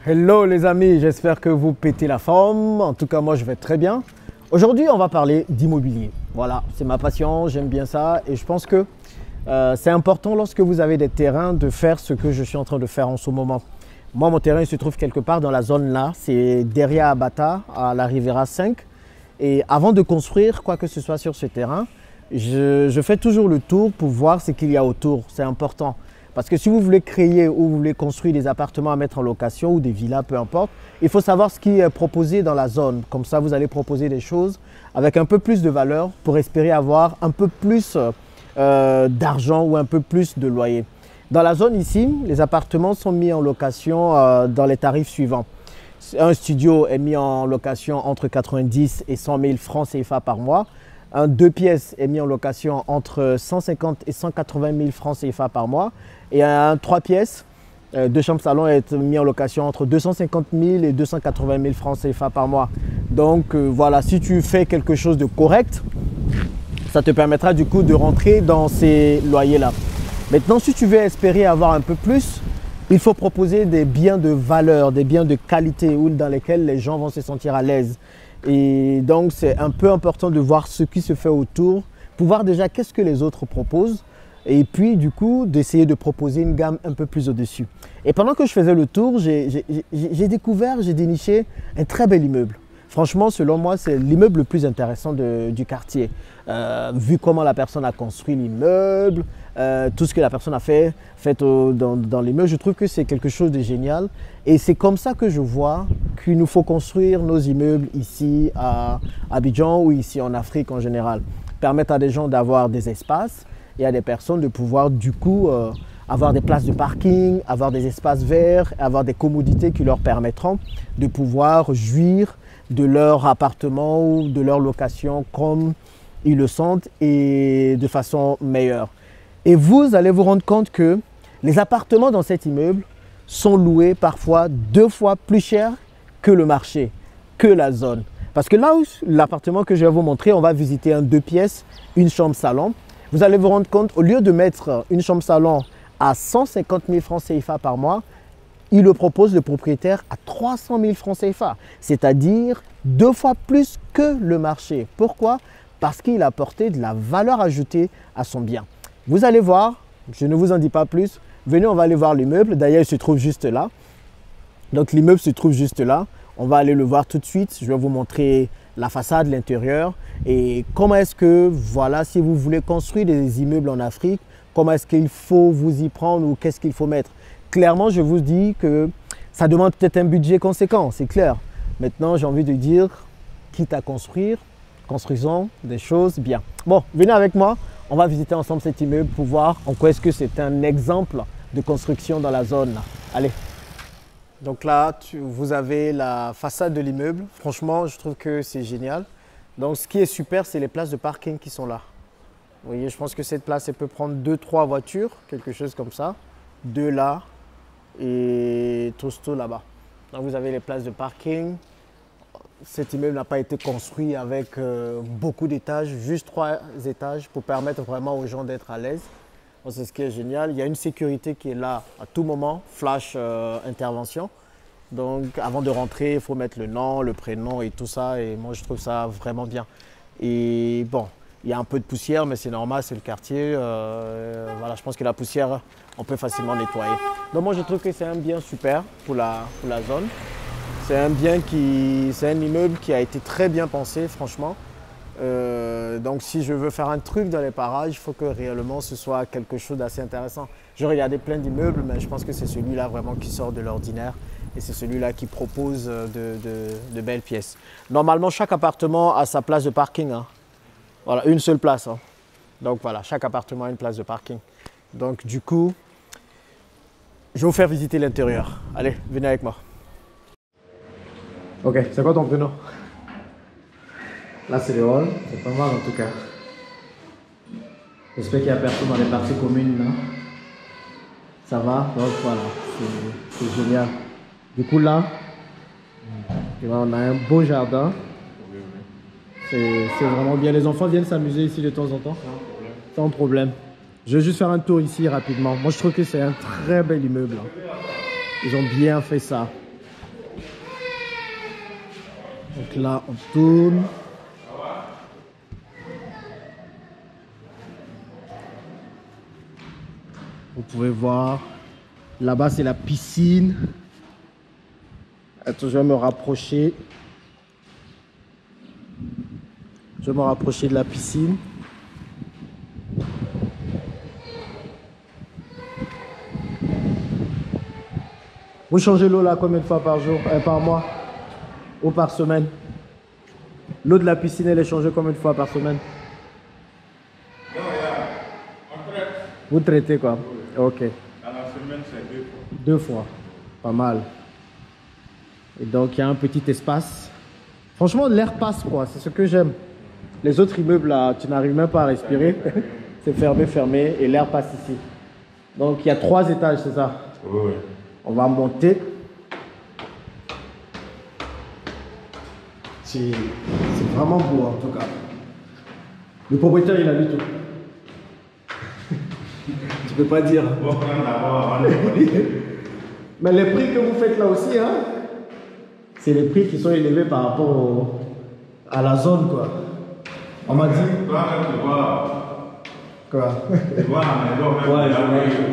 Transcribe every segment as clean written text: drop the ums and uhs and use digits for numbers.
Hello les amis, j'espère que vous pétez la forme. En tout cas, moi je vais très bien. Aujourd'hui, on va parler d'immobilier. Voilà, c'est ma passion, j'aime bien ça et je pense que c'est important lorsque vous avez des terrains de faire ce que je suis en train de faire en ce moment. Moi, mon terrain il se trouve quelque part dans la zone là, c'est derrière Abata, à la Riviera 5. Et avant de construire quoi que ce soit sur ce terrain, je fais toujours le tour pour voir ce qu'il y a autour. C'est important. Parce que si vous voulez créer ou vous voulez construire des appartements à mettre en location ou des villas, peu importe, il faut savoir ce qui est proposé dans la zone. Comme ça, vous allez proposer des choses avec un peu plus de valeur pour espérer avoir un peu plus d'argent ou un peu plus de loyer. Dans la zone ici, les appartements sont mis en location dans les tarifs suivants. Un studio est mis en location entre 90 et 100 000 francs CFA par mois. Un 2 pièces est mis en location entre 150 et 180 000 francs CFA par mois. Et un 3 pièces, 2 chambres salon est mis en location entre 250 000 et 280 000 francs CFA par mois. Donc voilà, si tu fais quelque chose de correct, ça te permettra du coup de rentrer dans ces loyers-là. Maintenant, si tu veux espérer avoir un peu plus, il faut proposer des biens de valeur, des biens de qualité ou dans lesquels les gens vont se sentir à l'aise. Et donc, c'est un peu important de voir ce qui se fait autour, pour voir déjà qu'est-ce que les autres proposent et puis du coup, d'essayer de proposer une gamme un peu plus au-dessus. Et pendant que je faisais le tour, j'ai découvert, j'ai déniché un très bel immeuble. Franchement, selon moi, c'est l'immeuble le plus intéressant du quartier. Vu comment la personne a construit l'immeuble, tout ce que la personne a fait dans l'immeuble, je trouve que c'est quelque chose de génial. Et c'est comme ça que je vois qu'il nous faut construire nos immeubles ici à Abidjan ou ici en Afrique en général. Permettre à des gens d'avoir des espaces et à des personnes de pouvoir du coup avoir des places de parking, avoir des espaces verts, avoir des commodités qui leur permettront de pouvoir jouir de leur appartement ou de leur location comme ils le sentent et de façon meilleure. Et vous allez vous rendre compte que les appartements dans cet immeuble sont loués parfois 2 fois plus cher que le marché, que la zone. Parce que là où l'appartement que je vais vous montrer, on va visiter un 2 pièces, une chambre salon. Vous allez vous rendre compte, au lieu de mettre une chambre salon à 150 000 francs CFA par mois, il le propose le propriétaire à 300 000 francs CFA, c'est-à-dire 2 fois plus que le marché. Pourquoi? Parce qu'il a apporté de la valeur ajoutée à son bien. Vous allez voir, je ne vous en dis pas plus, venez, on va aller voir l'immeuble. D'ailleurs, il se trouve juste là. Donc, l'immeuble se trouve juste là. On va aller le voir tout de suite. Je vais vous montrer la façade, l'intérieur et comment est-ce que, voilà, si vous voulez construire des immeubles en Afrique, comment est-ce qu'il faut vous y prendre ou qu'est-ce qu'il faut mettre. Clairement, je vous dis que ça demande peut-être un budget conséquent, c'est clair. Maintenant, j'ai envie de dire, quitte à construire, construisons des choses bien. Bon, venez avec moi, on va visiter ensemble cet immeuble pour voir en quoi est-ce que c'est un exemple de construction dans la zone. Allez. Donc là, vous avez la façade de l'immeuble. Franchement, je trouve que c'est génial. Donc ce qui est super, c'est les places de parking qui sont là. Vous voyez, je pense que cette place, elle peut prendre 2-3 voitures, quelque chose comme ça. 2 là et tout là-bas. Donc vous avez les places de parking. Cet immeuble n'a pas été construit avec beaucoup d'étages, juste 3 étages pour permettre vraiment aux gens d'être à l'aise. C'est ce qui est génial. Il y a une sécurité qui est là à tout moment, flash intervention. Donc avant de rentrer, il faut mettre le nom, le prénom et tout ça. Et moi, je trouve ça vraiment bien. Et bon, il y a un peu de poussière, mais c'est normal, c'est le quartier. Voilà, je pense que la poussière, on peut facilement nettoyer. Donc moi, je trouve que c'est un bien super pour la zone. C'est un immeuble qui a été très bien pensé, franchement. Donc si je veux faire un truc dans les parages, il faut que réellement ce soit quelque chose d'assez intéressant. Je regardais plein d'immeubles, mais je pense que c'est celui-là vraiment qui sort de l'ordinaire et c'est celui-là qui propose de belles pièces. Normalement, chaque appartement a sa place de parking. Hein. Voilà, une seule place. Hein. Donc voilà, chaque appartement a une place de parking. Donc du coup, je vais vous faire visiter l'intérieur. Allez, venez avec moi. Ok, c'est quoi ton prénom? Là, c'est le hall. C'est pas mal en tout cas. J'espère qu'il n'y a personne dans les parties communes. Là. Ça va? Donc voilà, c'est génial. Du coup, là, on a un beau jardin. C'est vraiment bien. Les enfants viennent s'amuser ici de temps en temps. Sans problème. Je vais juste faire un tour ici rapidement. Moi, je trouve que c'est un très bel immeuble. Ils ont bien fait ça. Donc là, on tourne. Vous pouvez voir. Là-bas, c'est la piscine. Attends, je vais me rapprocher. Je vais me rapprocher de la piscine. Vous changez l'eau là combien de fois par jour, par mois ou par semaine? L'eau de la piscine, elle est changée combien de fois par semaine? Non, on traite. Vous traitez quoi? Oui. Ok. Dans la semaine, c'est 2 fois. 2 fois. Pas mal. Et donc, il y a un petit espace. Franchement, l'air passe quoi. C'est ce que j'aime. Les autres immeubles là, tu n'arrives même pas à respirer. C'est fermé, fermé. Et l'air passe ici. Donc, il y a 3 étages, c'est ça? Oui. On va monter. C'est vraiment beau en tout cas. Le propriétaire, il habite où? Tu peux pas dire. On va prendre d'abord avant de Mais les prix que vous faites là aussi, hein, c'est les prix qui sont élevés par rapport à la zone, quoi. On m'a dit. Toi, tu vois. Quoi? Tu vois la maison, même. Ouais,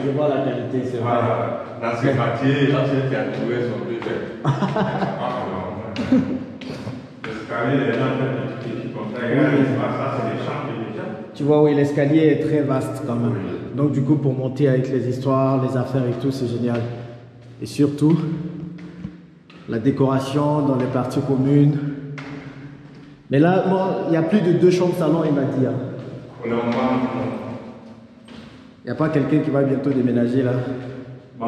je vois la qualité, c'est vrai. Voilà. Dans ce quartier, là, tu as trouvé son bébé. L'escalier, les gens font des petits comme ça. Regarde, ça, c'est les chambres déjà. Tu vois, oui, l'escalier est très vaste quand même. Donc, du coup, pour monter avec les histoires, les affaires et tout, c'est génial. Et surtout, la décoration dans les parties communes. Mais là, moi, il y a plus de 2 chambres salon, il m'a dit. Hein. Pour le moment, Il n'y a pas quelqu'un qui va bientôt déménager là. bon.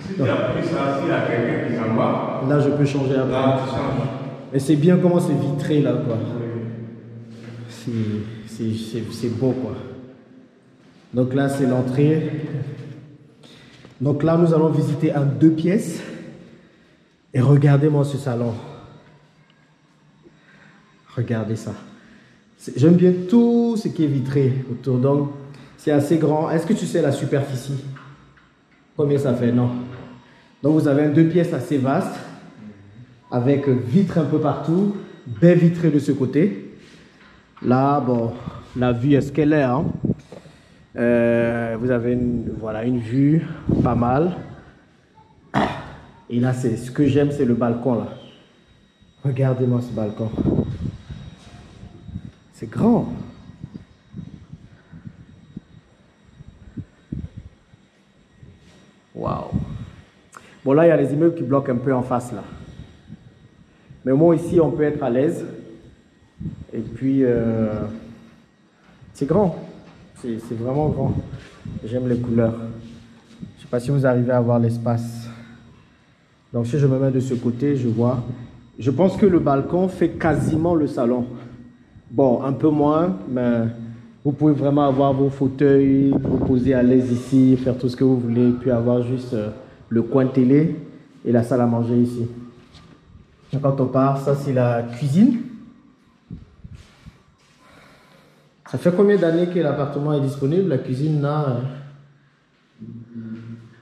Si tu as pris ça, s'il y a quelqu'un qui s'en va, Là, je peux changer après. là, tu changes. Mais c'est bien comment c'est vitré là, quoi. C'est beau, quoi. Donc là, c'est l'entrée. Donc là, nous allons visiter un 2 pièces. Et regardez-moi ce salon. Regardez ça. J'aime bien tout ce qui est vitré autour. Donc, c'est assez grand. Est-ce que tu sais la superficie? Combien ça fait? Non. Donc, vous avez un 2 pièces assez vaste. Avec vitres un peu partout. Baie vitrée de ce côté. Là, bon, la vue est ce qu'elle est. Hein. Vous avez voilà, une vue pas mal. Et là, ce que j'aime, c'est le balcon là. Regardez-moi ce balcon. C'est grand. Waouh. Bon, là, il y a les immeubles qui bloquent un peu en face là. Mais moi, ici, on peut être à l'aise. Et puis, c'est grand. C'est vraiment grand. J'aime les couleurs. Je ne sais pas si vous arrivez à voir l'espace. Donc, si je me mets de ce côté, je vois. Je pense que le balcon fait quasiment le salon. Bon, un peu moins, mais vous pouvez vraiment avoir vos fauteuils, vous poser à l'aise ici, faire tout ce que vous voulez, puis avoir juste le coin télé et la salle à manger ici. Et quand on part, ça c'est la cuisine. Ça fait combien d'années que l'appartement est disponible? La cuisine là.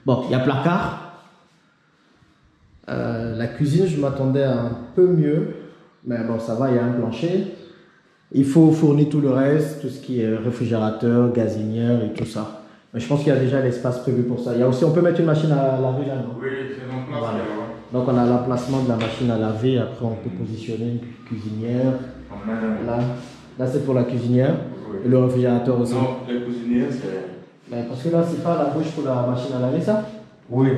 Bon, il y a placard. La cuisine, je m'attendais à un peu mieux, mais bon, ça va, il y a un plancher. Il faut fournir tout le reste, tout ce qui est réfrigérateur, gazinière et tout ça. Mais je pense qu'il y a déjà l'espace prévu pour ça. Il y a aussi, on peut mettre une machine à laver là, non? Oui, c'est mon place. Voilà. Donc on a l'emplacement de la machine à laver. Après, on peut positionner une cuisinière. Là c'est pour la cuisinière. Oui. Et le réfrigérateur aussi. Non, les cuisinières, c'est. Parce que là, c'est pas la bouche pour la machine à laver, ça? Oui.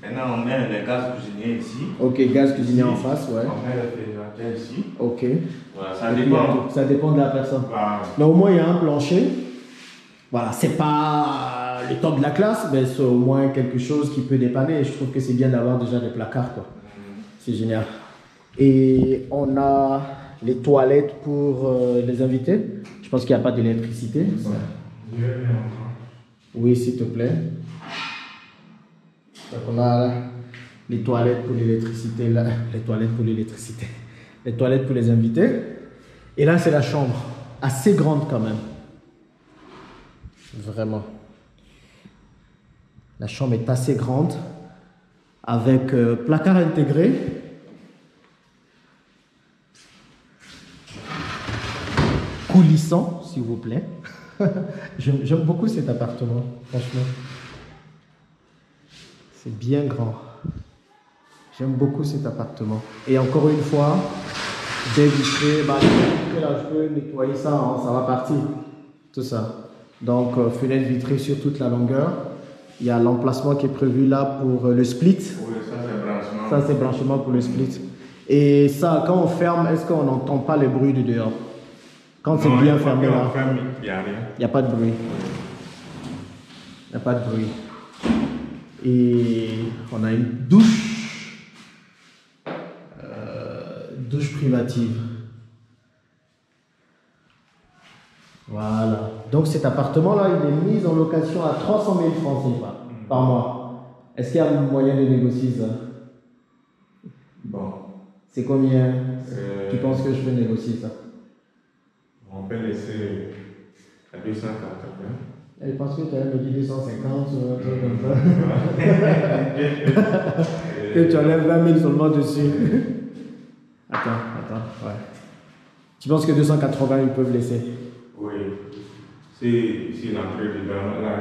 Maintenant, on met les gaz cuisiniers ici. Ok, gaz cuisinier en face, ouais. On met le réfrigérateur ici. Ok. Voilà, ça dépend. Ça dépend de la personne. Voilà. Mais au moins, il y a un plancher. Voilà, c'est pas le top de la classe, mais c'est au moins quelque chose qui peut dépanner. Et je trouve que c'est bien d'avoir déjà des placards, quoi. C'est génial. Et on a les toilettes pour les invités. Je pense qu'il n'y a pas d'électricité. Oui, s'il te plaît. Donc on a les toilettes pour l'électricité, là, les toilettes pour l'électricité, les toilettes pour les invités. Et là, c'est la chambre, assez grande quand même. Vraiment. La chambre est assez grande, avec placard intégré. coulissant, s'il vous plaît. J'aime beaucoup cet appartement, franchement. C'est bien grand. J'aime beaucoup cet appartement. Et encore une fois, des vitrées, bah, là, je peux nettoyer ça, hein, ça va partir. Tout ça. Donc, fenêtre vitrée sur toute la longueur. Il y a l'emplacement qui est prévu là pour le split. Oui, ça c'est branchement. Ça, c'est branchement pour le split. Et ça, quand on ferme, est-ce qu'on n'entend pas les bruits du dehors? Quand c'est bien fermé là, il n'y a rien. il n'y a pas de bruit. Il n'y a pas de bruit. Et on a une douche. Douche privative. Voilà. Donc cet appartement-là, il est mis en location à 300 000 francs CFA par mois. Est-ce qu'il y a un moyen de négocier ça? Bon. C'est combien tu penses que je peux négocier ça? On peut laisser à 280. Je pense que tu allais me dire 250 ou un truc comme ça. Que tu enlèves 20 000 seulement dessus. Attends, ouais. Tu penses que 280 ils peuvent laisser? Oui. Si l'entrée dedans, là,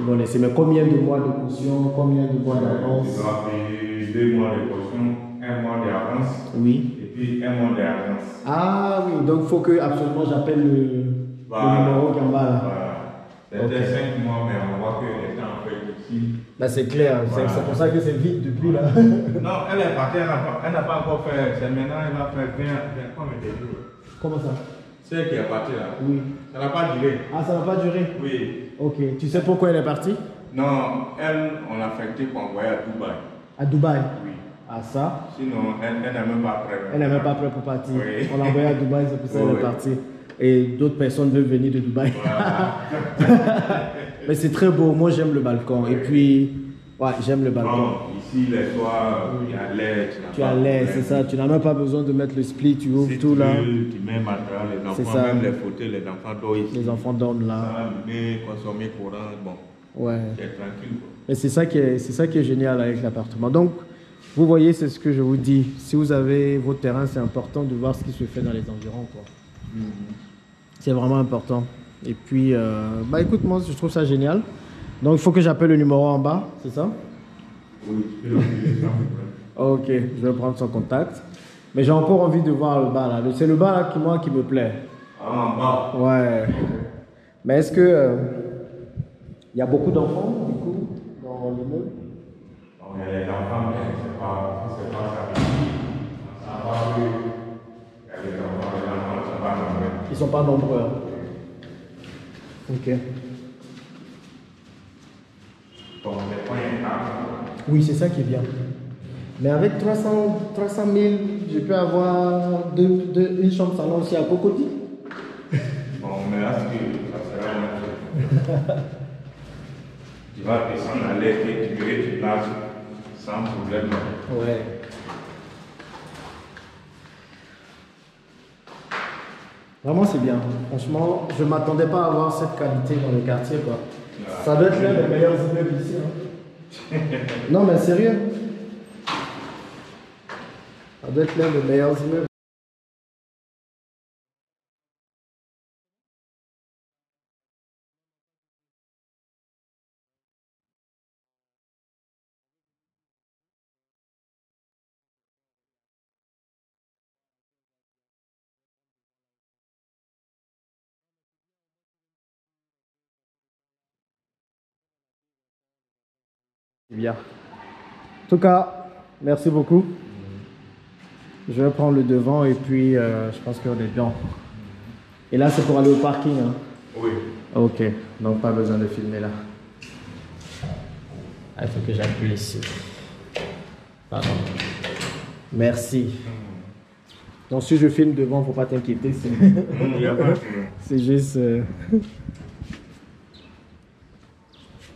Ils vont laisser. Mais combien de mois de caution? Combien de mois d'avance? tu dois payer 2 mois de caution, 1 mois d'avance. Oui. Et puis 1 mois d'avance. Ah oui, donc il faut que absolument j'appelle le numéro qui est en bas là. Voilà. C'était 5 mois, mais on voit que les temps en fait ici. Bah c'est clair, Voilà. c'est pour ça que c'est vite depuis là. Non, elle est partie, elle n'a pas encore fait. C'est maintenant, elle va faire 20 combien de jours? Comment ça? C'est elle qui est partie là. Oui. Ça n'a pas duré. Ah, ça va pas durer? Oui. Ok. Tu sais pourquoi elle est partie? Non, elle, on l'a affecté pour envoyer à Dubaï. À Dubaï? Oui. Ah ça? Sinon, elle n'est même pas prête. Elle n'est même pas prête pour partir. Oui. On l'a envoyée à Dubaï, c'est pour ça qu'elle Oui, est oui. partie. Et d'autres personnes veulent venir de Dubaï. Voilà. Mais c'est très beau, moi j'aime le balcon. Et puis, ouais, j'aime le balcon. Bon, ici, les soirs, il y a l'air. Tu as l'air, c'est ça. Tu n'as même pas besoin de mettre le split, tu ouvres Si tout tu là. veux, tu mets matériel, les C'est enfants, ça. même les fauteuils, les enfants dorment ici. Les enfants dorment là. Ça va allumer, consommer courant, bon, Ouais. c'est tranquille. Quoi. Et c'est ça qui est génial avec l'appartement. Donc, vous voyez, c'est ce que je vous dis. Si vous avez votre terrain, c'est important de voir ce qui se fait dans les environs, quoi. C'est vraiment important. Et puis, bah écoute, moi, je trouve ça génial. Donc, il faut que j'appelle le numéro en bas, c'est ça? Oui, tu peux l'appeler sans problème. Ok, je vais prendre son contact. Mais j'ai encore envie de voir le bas là. C'est le bas là qui me plaît. Ah, en bas. Ouais. Mais est-ce que il y a beaucoup d'enfants du coup dans l'immeuble? Bon, il y a les enfants, mais c'est pas ça. Ça va plus. Il y a les enfants ne sont pas nombreux. Ils sont pas nombreux. Hein. Ok. Bon, les points étables. Oui, c'est ça qui est bien. Mais avec 300 000, je peux avoir une chambre salon aussi à Cocody. Bon, mais là, ça sera une chose. Tu vas descendre à l'aise et tu verras, tu places sans problème. Ouais. Vraiment, c'est bien. Franchement, je ne m'attendais pas à avoir cette qualité dans le quartier, quoi. Ça doit être l'un des meilleurs immeubles ici. Hein. Non, mais sérieux. Ça doit être l'un des meilleurs immeubles. Bien. En tout cas, merci beaucoup. Je vais prendre le devant et puis je pense qu'on est dedans. Et là, c'est pour aller au parking. Hein. Oui. Ok, donc pas besoin de filmer là. Ah, il faut que j'appuie ici. Pardon. Merci. Donc si je filme devant, faut pas t'inquiéter. Il n'y a pas de problème. C'est juste...